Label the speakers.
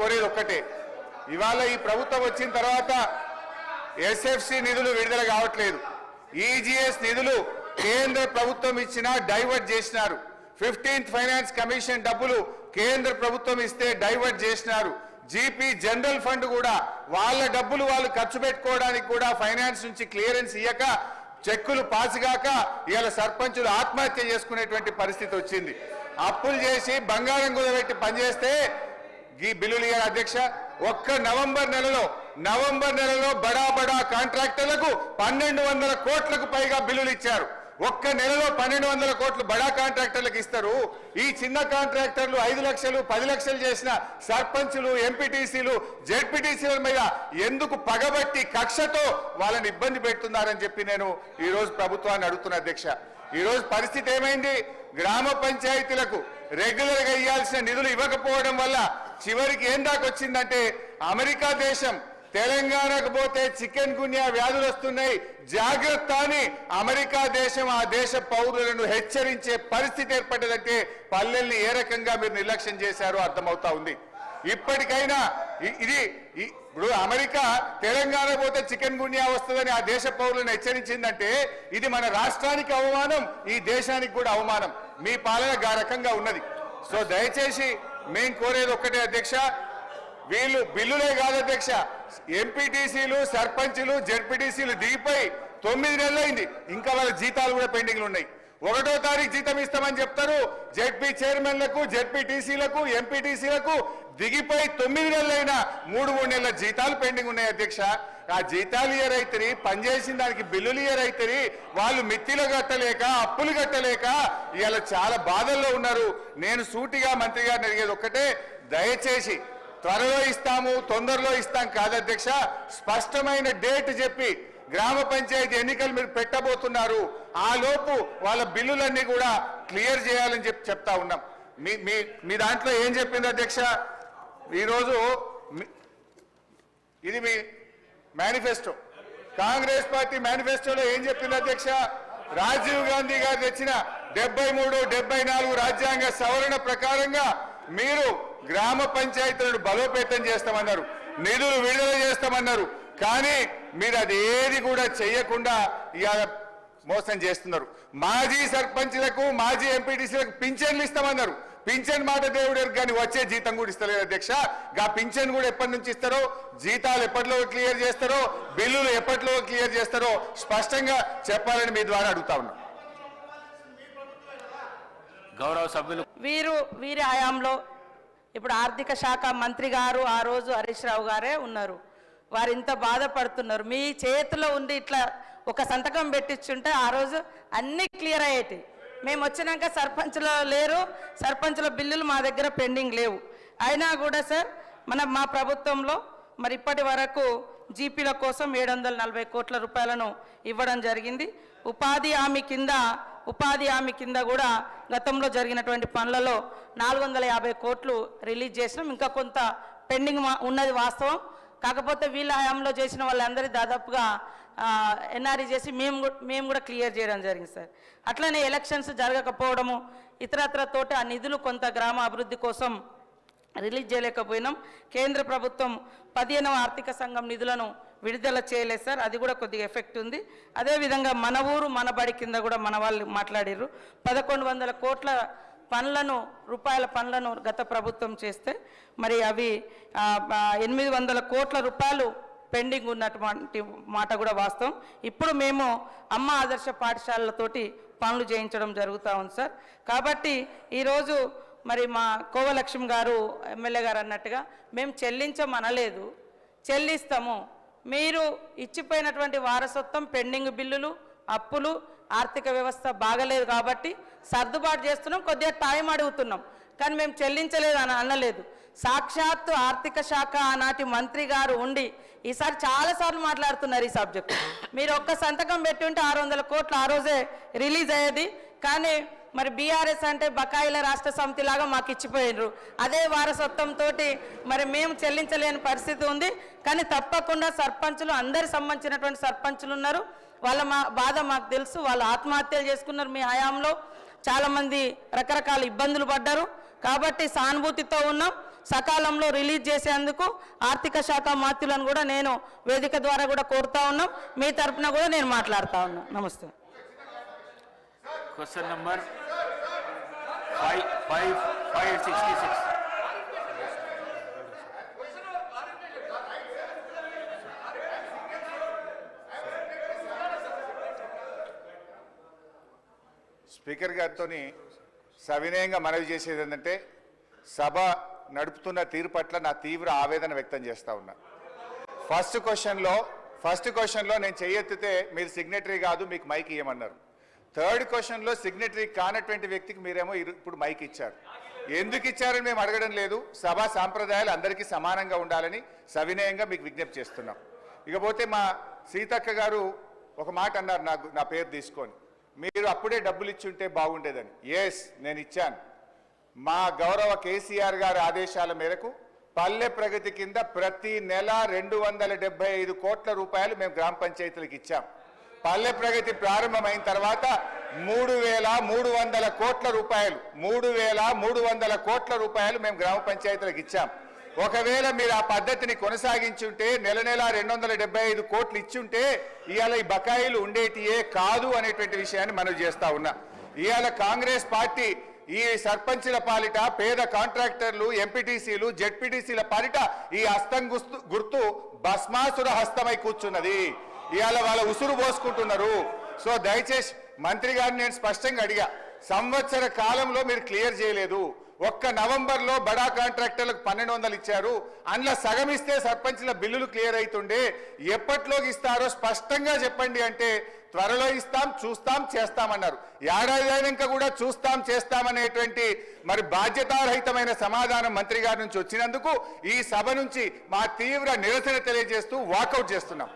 Speaker 1: కోరేది ఒక్కటే, ఇవాళ ఈ ప్రభుత్వం వచ్చిన తర్వాత ఎస్ఎఫ్సి నిధులు విడుదల కావట్లేదు. ఈజీఎస్ నిధులు కేంద్ర ప్రభుత్వం ఇచ్చినా డైవర్ట్ చేసినారు. 15th ఫైనాన్స్ కమిషన్ డబ్బులు కేంద్ర ప్రభుత్వం ఇస్తే డైవర్ట్ చేసినారు. జీపీ జనరల్ ఫండ్ కూడా వాళ్ళ డబ్బులు వాళ్ళు ఖర్చు పెట్టుకోవడానికి కూడా ఫైనాన్స్ నుంచి క్లియరెన్స్ ఇయ్యక చెక్కులు పాసుగాక ఇవాళ సర్పంచులు ఆత్మహత్య చేసుకునేటువంటి పరిస్థితి వచ్చింది. అప్పులు చేసి బంగారం కుదబెట్టి పనిచేస్తే ఈ బిల్లులు ఇయ్యారు అధ్యక్ష. ఒక్క నవంబర్ నెలలో బడా బడా కాంట్రాక్టర్లకు 1200 కోట్లకు పైగా బిల్లులు ఇచ్చారు. ఒక్క నెలలో 1200 కోట్లు బడా కాంట్రాక్టర్లకు ఇస్తారు. ఈ చిన్న కాంట్రాక్టర్లు 5 లక్షలు 10 లక్షలు చేసిన సర్పంచులు, ఎంపీటీసీలు, జెడ్పీటీసీల మీద ఎందుకు పగబట్టి కక్షతో వాళ్ళని ఇబ్బంది పెడుతున్నారని చెప్పి నేను ఈ రోజు ప్రభుత్వాన్ని అడుగుతున్నా అధ్యక్ష. ఈ రోజు పరిస్థితి ఏమైంది? గ్రామ పంచాయతీలకు రెగ్యులర్ గా ఇవ్వాల్సిన నిధులు ఇవ్వకపోవడం వల్ల చివరికి ఏం దాకా వచ్చిందంటే అమెరికా దేశం తెలంగాణకు పోతే చికెన్ గున్యా వ్యాధులు వస్తున్నాయి, జాగ్రత్త అని అమెరికా దేశం ఆ దేశ పౌరులను హెచ్చరించే పరిస్థితి ఏర్పడ్డదంటే పల్లెల్ని ఏ రకంగా మీరు నిర్లక్ష్యం చేశారో అర్థమవుతా ఉంది. ఇప్పటికైనా ఇది ఇప్పుడు అమెరికా తెలంగాణ పోతే చికెన్ గున్యా వస్తుందని ఆ దేశ పౌరులను హెచ్చరించిందంటే ఇది మన రాష్ట్రానికి అవమానం, ఈ దేశానికి కూడా అవమానం. మీ పాలన ఆ రకంగా ఉన్నది. సో దయచేసి మేం కోరేది ఒక్కటే అధ్యక్ష, వీళ్ళు బిల్లులే కాదు అధ్యక్ష, ఎంపీటీసీలు, సర్పంచులు, జెడ్పీటీసీలు దిగిపోయి 9 నెలలైంది, ఇంకా వాళ్ళ జీతాలు కూడా పెండింగ్లు ఉన్నాయి. 1వ తారీఖు జీతం ఇస్తామని చెప్తారు. జెడ్పీ చైర్మన్లకు, జెడ్పీటీసీలకు, ఎంపీటీసీలకు దిగిపోయి 9 నెలలైనా 3 నెలల జీతాలు పెండింగ్ ఉన్నాయి అధ్యక్ష. ఆ జీతాలు ఇయరైతే పనిచేసిన దానికి బిల్లులు ఇయరైతే వాళ్ళు మిత్తిలు కట్టలేక, అప్పులు కట్టలేక ఇవాళ చాలా బాధల్లో ఉన్నారు. నేను సూటిగా మంత్రి గారిని అడిగేది ఒక్కటే, దయచేసి త్వరలో ఇస్తాము, తొందరలో ఇస్తాం కాదు అధ్యక్ష, స్పష్టమైన డేట్ చెప్పి గ్రామ పంచాయతీ ఎన్నికలు మీరు పెట్టబోతున్నారు, ఆ లోపు వాళ్ళ బిల్లులన్నీ కూడా క్లియర్ చేయాలని చెప్తా ఉన్నాం. మీ దాంట్లో ఏం చెప్పింది అధ్యక్ష? ఈరోజు ఇది మీ మేనిఫెస్టో, కాంగ్రెస్ పార్టీ మేనిఫెస్టోలో ఏం చెప్పింది అధ్యక్ష? రాజీవ్ గాంధీ గారు తెచ్చిన 73, 74 రాజ్యాంగ సవరణ ప్రకారంగా మీరు గ్రామ పంచాయతీలను బలోపేతం చేస్తామన్నారు, నిధులు విడుదల చేస్తామన్నారు. కానీ మీరు అదేది కూడా చేయకుండా ఇవాళ మోసం చేస్తున్నారు. మాజీ సర్పంచ్లకు, మాజీ ఎంపీటీసీలకు పింఛన్లు ఇస్తామన్నారు. పింఛన్ మాట దేవుడు కానీ వచ్చే జీతం కూడా ఇస్తలేదు అధ్యక్ష. గా పింఛన్ కూడా ఎప్పటి నుంచి ఇస్తారో, జీతాలు ఎప్పటిలో క్లియర్ చేస్తారో, బిల్లులు ఎప్పటిలో క్లియర్ చేస్తారో స్పష్టంగా చెప్పాలని మీ ద్వారా అడుగుతా ఉన్నాం.
Speaker 2: గౌరవ సభ్యులు
Speaker 3: వీరి హయాంలో ఇప్పుడు ఆర్థిక శాఖ మంత్రి గారు ఆ రోజు హరీష్ రావు గారే ఉన్నారు. వారు ఇంత బాధపడుతున్నారు. మీ చేతిలో ఉండి ఇట్లా ఒక సంతకం పెట్టించుంటే ఆ రోజు అన్నీ క్లియర్ అయ్యేటి. మేము వచ్చినాక సర్పంచ్లో లేరు, సర్పంచ్ల బిల్లులు మా దగ్గర పెండింగ్ లేవు. అయినా కూడా సార్ మా ప్రభుత్వంలో మరి ఇప్పటి వరకు జీపీల కోసం 740 కోట్ల రూపాయలను ఇవ్వడం జరిగింది. ఉపాధి హామీ కింద కూడా గతంలో జరిగినటువంటి పనులలో 450 కోట్లు రిలీజ్ చేసినాం. ఇంకా కొంత పెండింగ్ ఉన్నది వాస్తవం. కాకపోతే వీళ్ళ హయాంలో చేసిన వాళ్ళందరి దాదాపుగా ఎన్ఆర్ఈ చేసి మేము కూడా క్లియర్ చేయడం జరిగింది సార్. అట్లనే ఎలక్షన్స్ జరగకపోవడము ఇతరత్రతోటి ఆ నిధులు కొంత గ్రామ అభివృద్ధి కోసం రిలీజ్ చేయలేకపోయినాం. కేంద్ర ప్రభుత్వం 15వ ఆర్థిక సంఘం నిధులను విడుదల చేయలేదు సార్, అది కూడా కొద్దిగా ఎఫెక్ట్ ఉంది. అదేవిధంగా మన ఊరు మన బడి కింద కూడా మన వాళ్ళు మాట్లాడారు. 1100 కోట్ల రూపాయల పనులను గత ప్రభుత్వం చేస్తే మరి అవి 800 కోట్ల రూపాయలు పెండింగ్ ఉన్నటువంటి మాట కూడా వాస్తవం. ఇప్పుడు మేము అమ్మ ఆదర్శ పాఠశాలలతోటి పనులు చేయించడం జరుగుతూ ఉంది సార్. కాబట్టి ఈరోజు మరి మా కోవలక్ష్మి గారు ఎమ్మెల్యే గారు అన్నట్టుగా మేము చెల్లించమనలేదు, చెల్లిస్తాము. మీరు ఇచ్చిపోయినటువంటి వారసత్వం, పెండింగ్ బిల్లులు, అప్పులు, ఆర్థిక వ్యవస్థ బాగలేదు కాబట్టి సర్దుబాటు చేస్తున్నాం, కొద్దిగా టైం అడుగుతున్నాం. కానీ మేము చెల్లించలేదు అని అనలేదు. సాక్షాత్తు ఆర్థిక శాఖ ఆనాటి మంత్రి గారు ఉండి ఈసారి చాలాసార్లు మాట్లాడుతున్నారు ఈ సబ్జెక్టు. మీరు ఒక్క సంతకం పెట్టి ఉంటే 600 కోట్లు ఆ రోజే రిలీజ్ అయ్యేది. కానీ మరి బీఆర్ఎస్ అంటే బకాయిల రాష్ట్ర సమితి లాగా మాకు ఇచ్చిపోయినరు. అదే వారసత్వంతో మరి మేము చెల్లించలేని పరిస్థితి ఉంది. కానీ తప్పకుండా సర్పంచులు, అందరికి సంబంధించినటువంటి సర్పంచులు ఉన్నారు, వాళ్ళ బాధ మాకు తెలుసు. వాళ్ళు ఆత్మహత్యలు చేసుకున్నారు మీ హయాంలో, చాలామంది రకరకాల ఇబ్బందులు పడ్డారు. కాబట్టి సానుభూతితో ఉన్నాం. సకాలంలో రిలీజ్ చేసేందుకు ఆర్థిక శాఖ మంత్రులను కూడా నేను వేదిక ద్వారా కూడా కోరుతా ఉన్నాం. మీ తరపున కూడా నేను మాట్లాడుతా ఉన్నాను. నమస్తే.
Speaker 2: Question number 566.
Speaker 1: స్పీకర్ గారితో సవినయంగా మనవి చేసేది ఏంటంటే సభ నడుపుతున్న తీరు పట్ల నా తీవ్ర ఆవేదన వ్యక్తం చేస్తా ఉన్నా. ఫస్ట్ క్వశ్చన్లో నేను చెయ్యెత్తితే మీరు సిగ్నేటరీ కాదు, మీకు మైక్ ఇవ్వమన్నారు. థర్డ్ క్వశ్చన్లో సిగ్నేటరీ కానటువంటి వ్యక్తికి మీరేమో ఇప్పుడు మైక్ ఇచ్చారు. ఎందుకు ఇచ్చారని మేము అడగడం లేదు. సభా సాంప్రదాయాలు అందరికీ సమానంగా ఉండాలని సవినయంగా మీకు విజ్ఞప్తి చేస్తున్నాం. ఇకపోతే మా సీతక్క గారు ఒక మాట అన్నారు, నా పేరు తీసుకొని, మీరు అప్పుడే డబ్బులు ఇచ్చుంటే బాగుండేదని. ఎస్, నేను ఇచ్చాను. మా గౌరవ కేసీఆర్ గారి ఆదేశాల మేరకు పల్లె ప్రగతి కింద ప్రతి నెల 275 కోట్ల రూపాయలు మేము గ్రామ పంచాయతీలకు ఇచ్చాం. పల్లె ప్రగతి ప్రారంభమైన తర్వాత 3,300 కోట్ల రూపాయలు 3,300 కోట్ల రూపాయలు మేము గ్రామ పంచాయతీలకు ఇచ్చాం. ఒకవేళ మీరు ఆ పద్ధతిని కొనసాగించుంటే నెల 275 కోట్లు ఇచ్చుంటే ఇవాళ ఈ బకాయిలు ఉండేటియే కాదు అనేటువంటి విషయాన్ని మనం చేస్తా ఉన్నా. ఇవాళ కాంగ్రెస్ పార్టీ ఈ సర్పంచుల పాలిట, పేద కాంట్రాక్టర్లు, ఎంపీటీసీలు, జెడ్పీటీసీల పాలిట ఈ హస్తం గుర్తు భస్మాసుర హస్తమై కూర్చున్నది. ఇవాళ వాళ్ళ ఉసురు పోసుకుంటున్నారు. సో దయచేసి మంత్రి గారిని నేను స్పష్టంగా అడిగా, సంవత్సర కాలంలో మీరు క్లియర్ చేయలేదు. ఒక్క నవంబర్లో బడా కాంట్రాక్టర్లకు 1,200 ఇచ్చారు. అందులో సగం ఇస్తే సర్పంచ్ల బిల్లులు క్లియర్ అవుతుండే. ఎప్పట్లోకి ఇస్తారో స్పష్టంగా చెప్పండి అంటే త్వరలో ఇస్తాం, చూస్తాం, చేస్తామన్నారు. ఏడాది అయినాక కూడా చూస్తాం, చేస్తామనేటువంటి మరి బాధ్యతారహితమైన సమాధానం మంత్రి గారి నుంచి వచ్చినందుకు ఈ సభ నుంచి మా తీవ్ర నిరసన తెలియజేస్తూ వాకౌట్ చేస్తున్నాం.